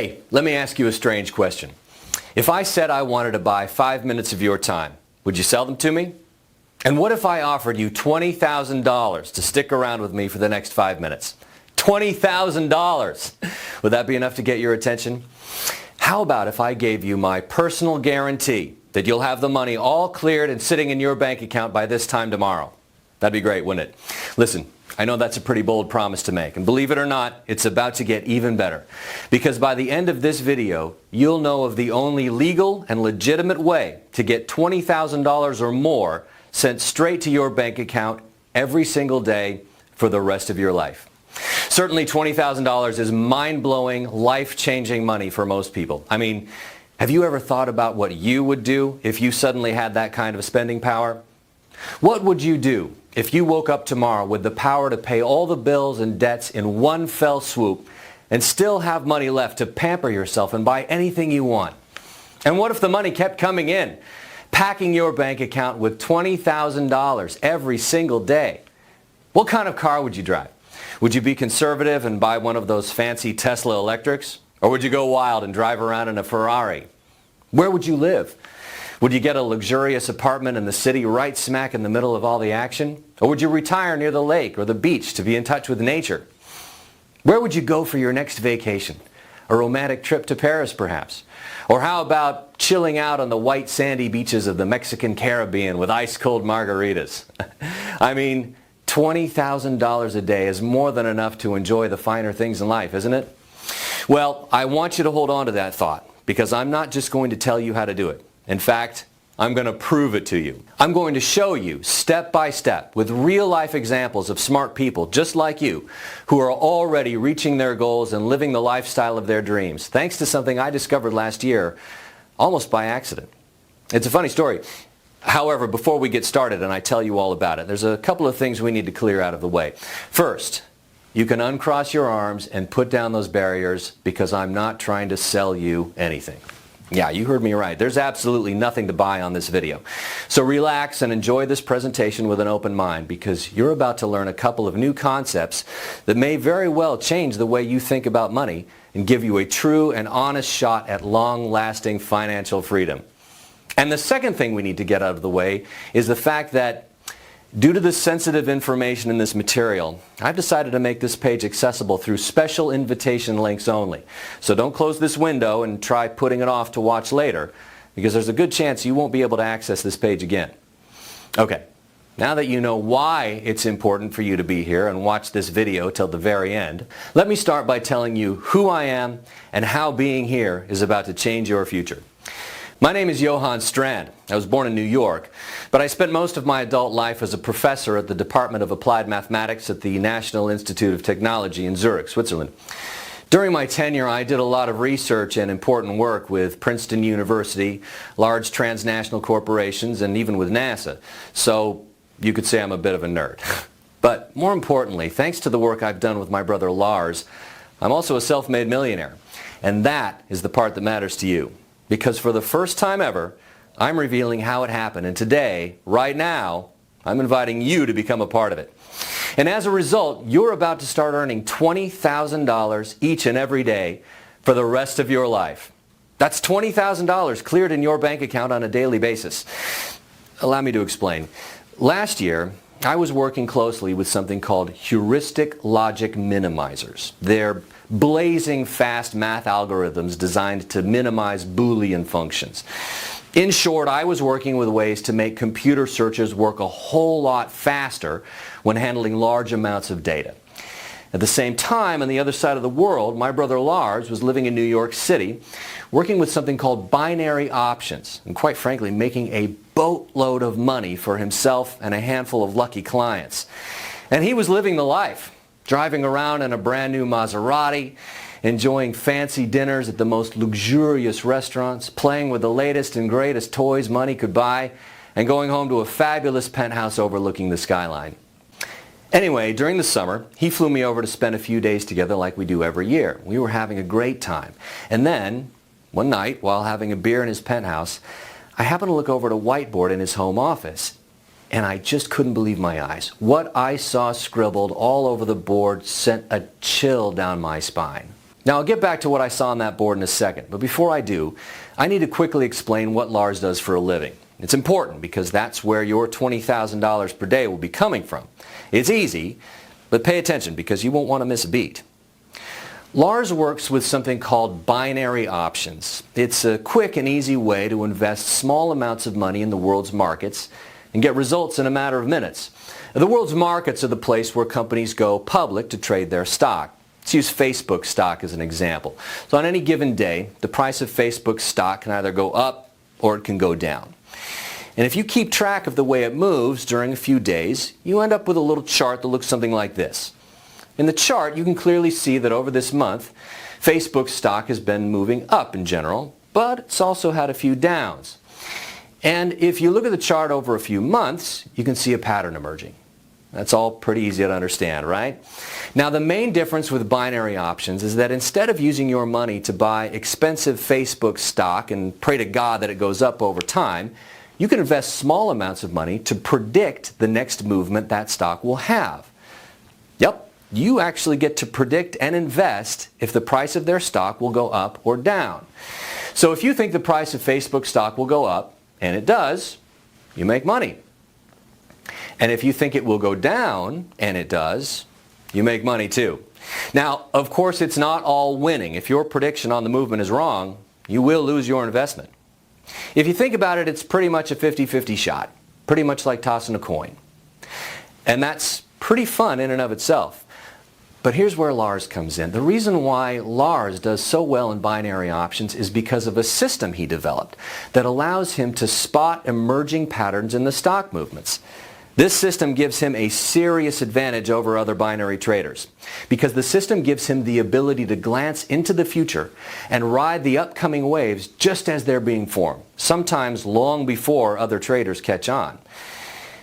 Hey, let me ask you a strange question. If I said I wanted to buy 5 minutes of your time, would you sell them to me? And what if I offered you $20,000 to stick around with me for the next 5 minutes? $20,000! Would that be enough to get your attention? How about if I gave you my personal guarantee that you'll have the money all cleared and sitting in your bank account by this time tomorrow? That'd be great, wouldn't it? Listen, I know that's a pretty bold promise to make, and believe it or not, it's about to get even better. Because by the end of this video, you'll know of the only legal and legitimate way to get $20,000 or more sent straight to your bank account every single day for the rest of your life. Certainly $20,000 is mind-blowing, life-changing money for most people. I mean, have you ever thought about what you would do if you suddenly had that kind of spending power? What would you do if you woke up tomorrow with the power to pay all the bills and debts in one fell swoop and still have money left to pamper yourself and buy anything you want? And what if the money kept coming in, packing your bank account with $20,000 every single day? What kind of car would you drive? Would you be conservative and buy one of those fancy Tesla electrics? Or would you go wild and drive around in a Ferrari? Where would you live? Would you get a luxurious apartment in the city right smack in the middle of all the action? Or would you retire near the lake or the beach to be in touch with nature? Where would you go for your next vacation? A romantic trip to Paris, perhaps? Or how about chilling out on the white sandy beaches of the Mexican Caribbean with ice-cold margaritas? I mean, $20,000 a day is more than enough to enjoy the finer things in life, isn't it? Well, I want you to hold on to that thought, because I'm not just going to tell you how to do it. In fact, I'm going to prove it to you. I'm going to show you step by step with real-life examples of smart people just like you who are already reaching their goals and living the lifestyle of their dreams, thanks to something I discovered last year almost by accident. It's a funny story. However, before we get started and I tell you all about it, there's a couple of things we need to clear out of the way. First, you can uncross your arms and put down those barriers because I'm not trying to sell you anything. Yeah, you heard me right. There's absolutely nothing to buy on this video. So relax and enjoy this presentation with an open mind because you're about to learn a couple of new concepts that may very well change the way you think about money and give you a true and honest shot at long-lasting financial freedom. And the second thing we need to get out of the way is the fact that due to the sensitive information in this material, I've decided to make this page accessible through special invitation links only. So don't close this window and try putting it off to watch later, because there's a good chance you won't be able to access this page again. Okay, now that you know why it's important for you to be here and watch this video till the very end, let me start by telling you who I am and how being here is about to change your future. My name is Johann Strand. I was born in New York, but I spent most of my adult life as a professor at the Department of Applied Mathematics at the National Institute of Technology in Zurich, Switzerland. During my tenure, I did a lot of research and important work with Princeton University, large transnational corporations, and even with NASA. So you could say I'm a bit of a nerd. But more importantly, thanks to the work I've done with my brother Lars, I'm also a self-made millionaire. And that is the part that matters to you. Because for the first time ever, I'm revealing how it happened. And today, right now, I'm inviting you to become a part of it. And as a result, you're about to start earning $20,000 each and every day for the rest of your life. That's $20,000 cleared in your bank account on a daily basis. Allow me to explain. Last year, I was working closely with something called heuristic logic minimizers. They're blazing fast math algorithms designed to minimize Boolean functions. In short, I was working with ways to make computer searches work a whole lot faster when handling large amounts of data. At the same time, on the other side of the world, my brother Lars was living in New York City, working with something called binary options, and quite frankly, making a boatload of money for himself and a handful of lucky clients. And he was living the life, driving around in a brand new Maserati, enjoying fancy dinners at the most luxurious restaurants, playing with the latest and greatest toys money could buy, and going home to a fabulous penthouse overlooking the skyline. Anyway, during the summer, he flew me over to spend a few days together like we do every year. We were having a great time. And then, one night, while having a beer in his penthouse, I happened to look over at a whiteboard in his home office. And I just couldn't believe my eyes. What I saw scribbled all over the board sent a chill down my spine. Now I'll get back to what I saw on that board in a second, but before I do, I need to quickly explain what Lars does for a living. It's important because that's where your $20,000 per day will be coming from. It's easy, but pay attention because you won't want to miss a beat. Lars works with something called binary options. It's a quick and easy way to invest small amounts of money in the world's markets and get results in a matter of minutes. The world's markets are the place where companies go public to trade their stock. Let's use Facebook stock as an example. So on any given day, the price of Facebook stock can either go up or it can go down. And if you keep track of the way it moves during a few days, you end up with a little chart that looks something like this. In the chart, you can clearly see that over this month, Facebook stock has been moving up in general, but it's also had a few downs. And if you look at the chart over a few months, you can see a pattern emerging. That's all pretty easy to understand, right? Now the main difference with binary options is that instead of using your money to buy expensive Facebook stock and pray to God that it goes up over time, you can invest small amounts of money to predict the next movement that stock will have. Yep, you actually get to predict and invest if the price of their stock will go up or down. So if you think the price of Facebook stock will go up, and it does, you make money. And if you think it will go down, and it does, you make money too. Now, of course, it's not all winning. If your prediction on the movement is wrong, you will lose your investment. If you think about it, it's pretty much a 50-50 shot, pretty much like tossing a coin. And that's pretty fun in and of itself. But here's where Lars comes in. The reason why Lars does so well in binary options is because of a system he developed that allows him to spot emerging patterns in the stock movements. This system gives him a serious advantage over other binary traders because the system gives him the ability to glance into the future and ride the upcoming waves just as they're being formed, sometimes long before other traders catch on.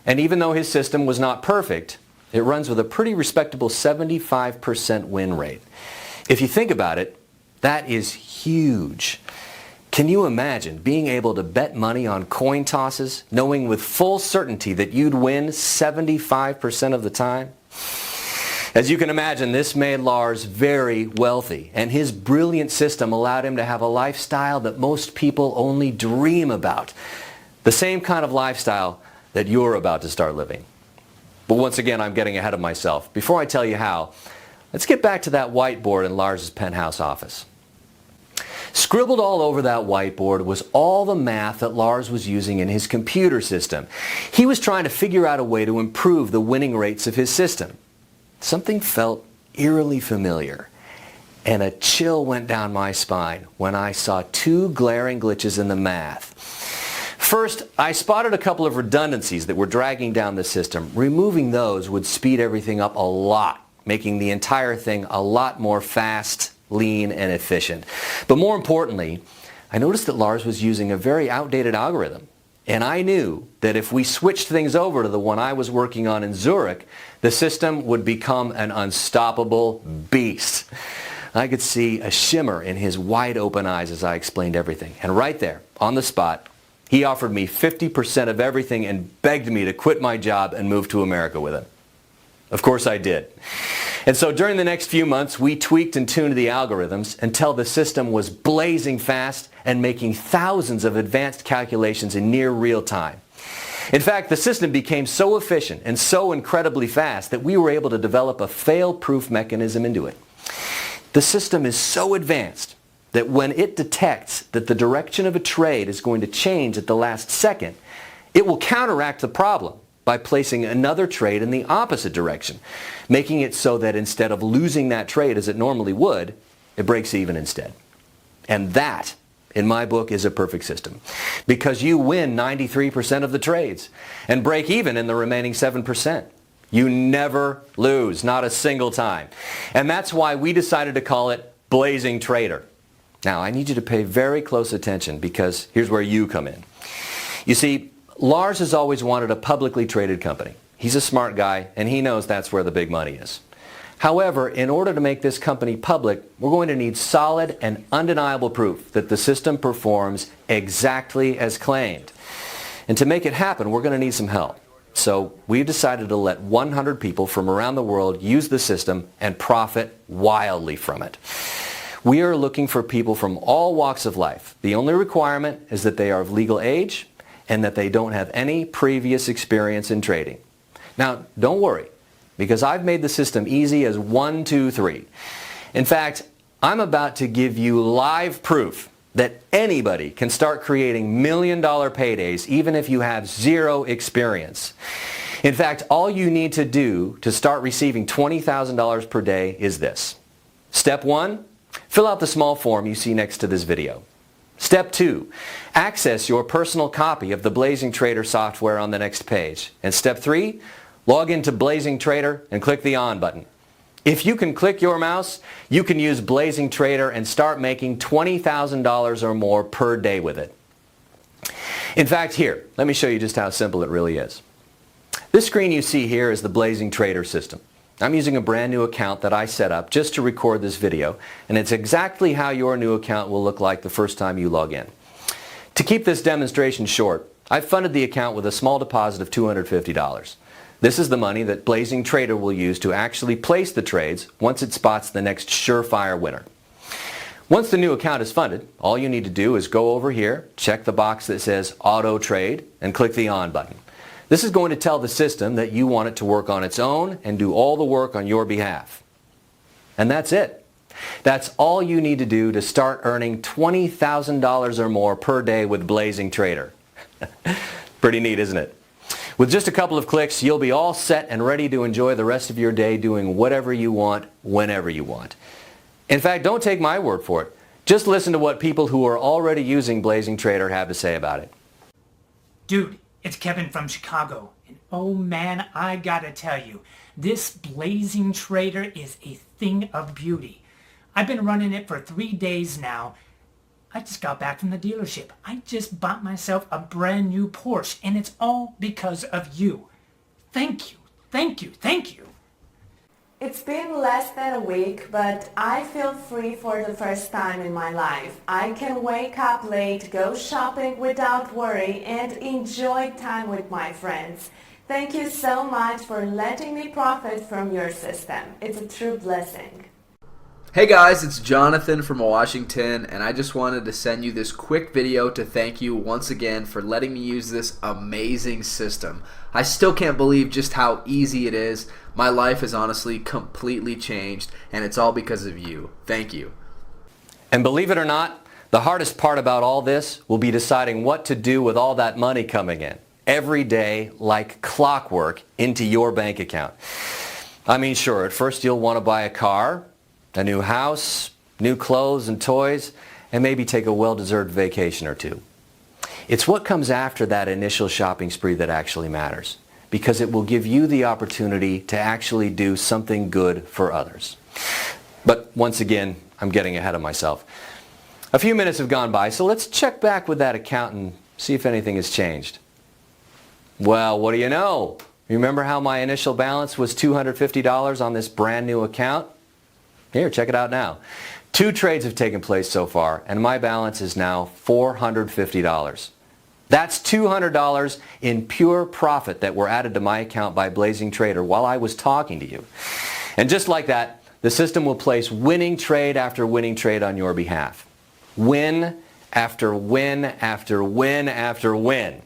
And even though his system was not perfect, it runs with a pretty respectable 75% win rate. If you think about it, that is huge. Can you imagine being able to bet money on coin tosses, knowing with full certainty that you'd win 75% of the time? As you can imagine, this made Lars very wealthy, and his brilliant system allowed him to have a lifestyle that most people only dream about. The same kind of lifestyle that you're about to start living. But once again, I'm getting ahead of myself. Before I tell you how, let's get back to that whiteboard in Lars's penthouse office. Scribbled all over that whiteboard was all the math that Lars was using in his computer system. He was trying to figure out a way to improve the winning rates of his system. Something felt eerily familiar, and a chill went down my spine when I saw two glaring glitches in the math. First, I spotted a couple of redundancies that were dragging down the system. Removing those would speed everything up a lot, making the entire thing a lot more fast, lean, and efficient. But more importantly, I noticed that Lars was using a very outdated algorithm. And I knew that if we switched things over to the one I was working on in Zurich, the system would become an unstoppable beast. I could see a shimmer in his wide open eyes as I explained everything. And right there, on the spot, he offered me 50% of everything and begged me to quit my job and move to America with him. Of course I did. And so during the next few months, we tweaked and tuned the algorithms until the system was blazing fast and making thousands of advanced calculations in near real time. In fact, the system became so efficient and so incredibly fast that we were able to develop a fail-proof mechanism into it. The system is so advanced that when it detects that the direction of a trade is going to change at the last second, it will counteract the problem by placing another trade in the opposite direction, making it so that instead of losing that trade as it normally would, it breaks even instead. And that, in my book, is a perfect system, because you win 93% of the trades and break even in the remaining 7%. You never lose, not a single time. And that's why we decided to call it Blazing Trader. Now, I need you to pay very close attention because here's where you come in. You see, Lars has always wanted a publicly traded company. He's a smart guy, and he knows that's where the big money is. However, in order to make this company public, we're going to need solid and undeniable proof that the system performs exactly as claimed. And to make it happen, we're going to need some help. So we've decided to let 100 people from around the world use the system and profit wildly from it. We are looking for people from all walks of life. The only requirement is that they are of legal age and that they don't have any previous experience in trading. Now, don't worry, because I've made the system easy as 1, 2, 3. In fact, I'm about to give you live proof that anybody can start creating million-dollar paydays even if you have zero experience. In fact, all you need to do to start receiving $20,000 per day is this. Step 1, fill out the small form you see next to this video. Step 2, access your personal copy of the Blazing Trader software on the next page. And step 3, log into Blazing Trader and click the On button. If you can click your mouse, you can use Blazing Trader and start making $20,000 or more per day with it. In fact, here, let me show you just how simple it really is. This screen you see here is the Blazing Trader system. I'm using a brand new account that I set up just to record this video, and it's exactly how your new account will look like the first time you log in. To keep this demonstration short, I've funded the account with a small deposit of $250. This is the money that Blazing Trader will use to actually place the trades once it spots the next surefire winner. Once the new account is funded, all you need to do is go over here, check the box that says Auto Trade, and click the On button. This is going to tell the system that you want it to work on its own and do all the work on your behalf. And that's it. That's all you need to do to start earning $20,000 or more per day with Blazing Trader. Pretty neat, isn't it? With just a couple of clicks, you'll be all set and ready to enjoy the rest of your day doing whatever you want, whenever you want. In fact, don't take my word for it. Just listen to what people who are already using Blazing Trader have to say about it. Dude, it's Kevin from Chicago, and oh man, I gotta tell you, this Blazing Trader is a thing of beauty. I've been running it for 3 days now. I just got back from the dealership. I just bought myself a brand new Porsche, and it's all because of you. Thank you, thank you, thank you. It's been less than a week, but I feel free for the first time in my life. I can wake up late, go shopping without worry, and enjoy time with my friends. Thank you so much for letting me profit from your system. It's a true blessing. Hey guys, it's Jonathan from Washington, and I just wanted to send you this quick video to thank you once again for letting me use this amazing system. I still can't believe just how easy it is. My life has honestly completely changed, and it's all because of you. Thank you. And believe it or not, the hardest part about all this will be deciding what to do with all that money coming in every day like clockwork into your bank account. I mean, sure, at first you'll want to buy a car, a new house, new clothes and toys, and maybe take a well-deserved vacation or two. It's what comes after that initial shopping spree that actually matters, because it will give you the opportunity to actually do something good for others. But once again, I'm getting ahead of myself. A few minutes have gone by, so let's check back with that account and see if anything has changed. Well, what do you know? Remember how my initial balance was $250 on this brand new account? Here, check it out now. 2 trades have taken place so far, and my balance is now $450. That's $200 in pure profit that were added to my account by Blazing Trader while I was talking to you. And just like that, the system will place winning trade after winning trade on your behalf. Win after win after win after win.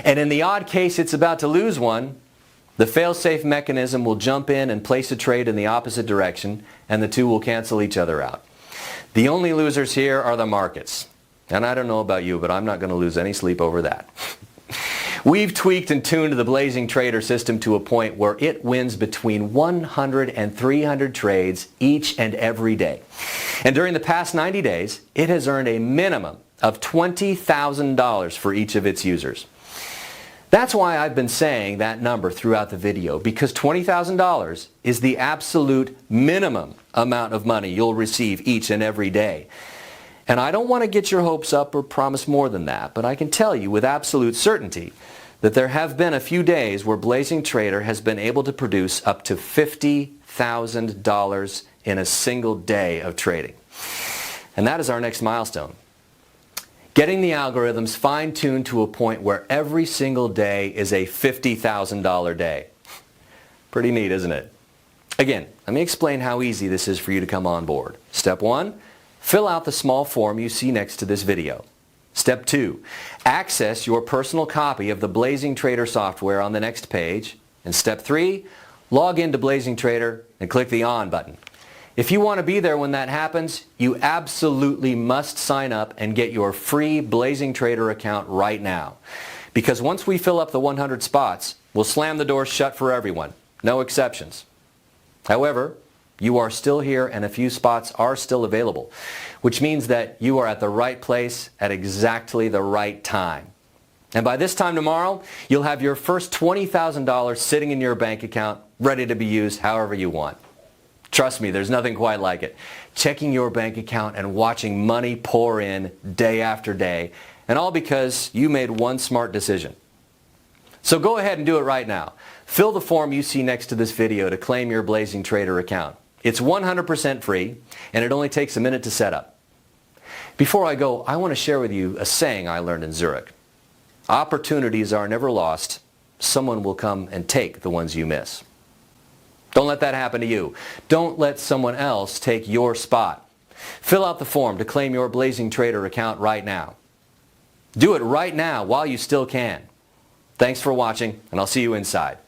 And in the odd case it's about to lose one, the fail-safe mechanism will jump in and place a trade in the opposite direction, and the two will cancel each other out. The only losers here are the markets. And I don't know about you, but I'm not going to lose any sleep over that. We've tweaked and tuned the Blazing Trader system to a point where it wins between 100 and 300 trades each and every day. And during the past 90 days, it has earned a minimum of $20,000 for each of its users. That's why I've been saying that number throughout the video, because $20,000 is the absolute minimum amount of money you'll receive each and every day. And I don't want to get your hopes up or promise more than that, but I can tell you with absolute certainty that there have been a few days where Blazing Trader has been able to produce up to $50,000 in a single day of trading. And that is our next milestone. Getting the algorithms fine-tuned to a point where every single day is a $50,000 day. Pretty neat, isn't it? Again, let me explain how easy this is for you to come on board. Step 1, Fill out the small form you see next to this video. Step 2. Access your personal copy of the Blazing Trader software on the next page. And Step 3. Log into Blazing Trader and click the On button. If you want to be there when that happens, you absolutely must sign up and get your free Blazing Trader account right now. Because once we fill up the 100 spots, we'll slam the doors shut for everyone. No exceptions. However, you are still here and a few spots are still available, which means that you are at the right place at exactly the right time. And by this time tomorrow, you'll have your first $20,000 sitting in your bank account, ready to be used however you want. Trust me, there's nothing quite like it. Checking your bank account and watching money pour in day after day, and all because you made one smart decision. So go ahead and do it right now. Fill the form you see next to this video to claim your Blazing Trader account. It's 100% free, and it only takes a minute to set up. Before I go, I want to share with you a saying I learned in Zurich. Opportunities are never lost. Someone will come and take the ones you miss. Don't let that happen to you. Don't let someone else take your spot. Fill out the form to claim your Blazing Trader account right now. Do it right now while you still can. Thanks for watching, and I'll see you inside.